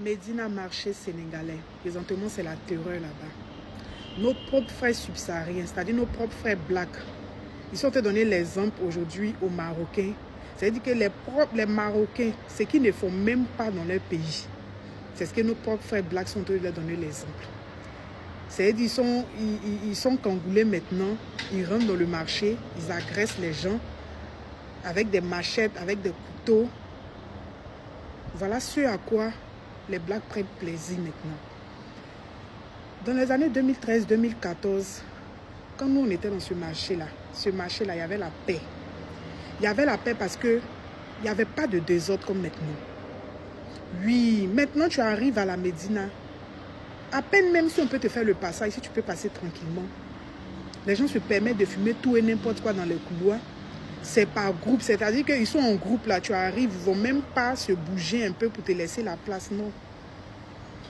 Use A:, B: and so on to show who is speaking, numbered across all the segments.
A: Médina, marché sénégalais. Présentement, c'est la terreur là-bas. Nos propres frères subsahariens, c'est-à-dire nos propres frères blacks, ils sont en train de donner l'exemple aujourd'hui aux Marocains. C'est-à-dire que les Marocains, ce qu'ils ne font même pas dans leur pays, c'est ce que nos propres frères blacks sont en train de leur donner l'exemple. C'est-à-dire ils sont cangoulés maintenant, ils rentrent dans le marché, ils agressent les gens avec des machettes, avec des couteaux. Voilà ce à quoi les blacks prennent plaisir maintenant. Dans les années 2013-2014, quand nous on était dans ce marché-là, il y avait la paix. Il y avait la paix parce que il n'y avait pas de désordre comme maintenant. Oui, maintenant tu arrives à la Médina. À peine même si on peut te faire le passage, si tu peux passer tranquillement. Les gens se permettent de fumer tout et n'importe quoi dans les couloirs. C'est par groupe, c'est-à-dire qu'ils sont en groupe là, tu arrives, ils ne vont même pas se bouger un peu pour te laisser la place, non.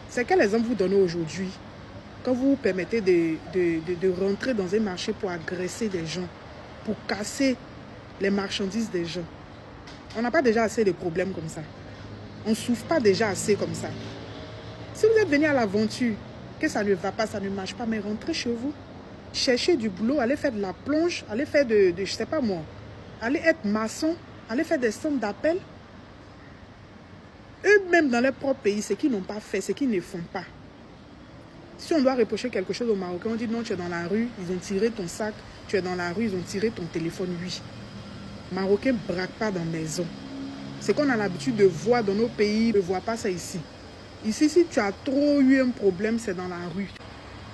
A: C'est quel exemple vous donnez aujourd'hui quand vous vous permettez de rentrer dans un marché pour agresser des gens, pour casser les marchandises des gens? On n'a pas déjà assez de problèmes comme ça. On ne souffre pas déjà assez comme ça. Si vous êtes venu à l'aventure, que ça ne va pas, ça ne marche pas, mais rentrez chez vous. Cherchez du boulot, allez faire de la plonge, allez faire je ne sais pas moi, allez être maçon, allez faire des centres d'appel. Eux-mêmes dans leur propre pays, ce qu'ils n'ont pas fait, ce qu'ils ne font pas. Si on doit reprocher quelque chose aux Marocains, on dit non, tu es dans la rue, ils ont tiré ton sac, tu es dans la rue, ils ont tiré ton téléphone, oui. Marocains ne braquent pas dans la maison. Ce qu'on a l'habitude de voir dans nos pays, on ne voit pas ça ici. Ici, si tu as trop eu un problème, c'est dans la rue.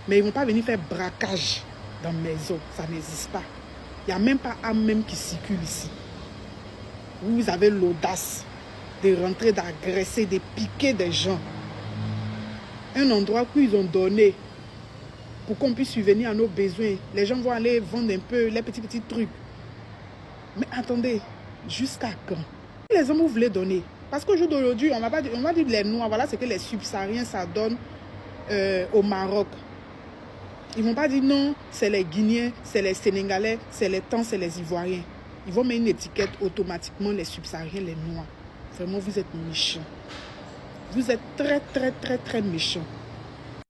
A: Mais ils ne vont pas venir faire braquage dans la maison. Ça n'existe pas. Il n'y a même pas âme même qui circule ici. Vous avez l'audace de rentrer, d'agresser, de piquer des gens. Un endroit qu'ils ont donné pour qu'on puisse subvenir à nos besoins. Les gens vont aller vendre un peu les petits trucs. Mais attendez, jusqu'à quand? Les hommes vous voulez donner. Parce qu'aujourd'hui, on va dire les Noirs, voilà ce que les subsahariens, ça donne au Maroc. Ils ne vont pas dire non, c'est les Guinéens, c'est les Sénégalais, c'est les Tans, c'est les Ivoiriens. Ils vont mettre une étiquette automatiquement, les subsahariens, les Noirs. Vraiment, vous êtes méchants. Vous êtes très, très, très, très méchants.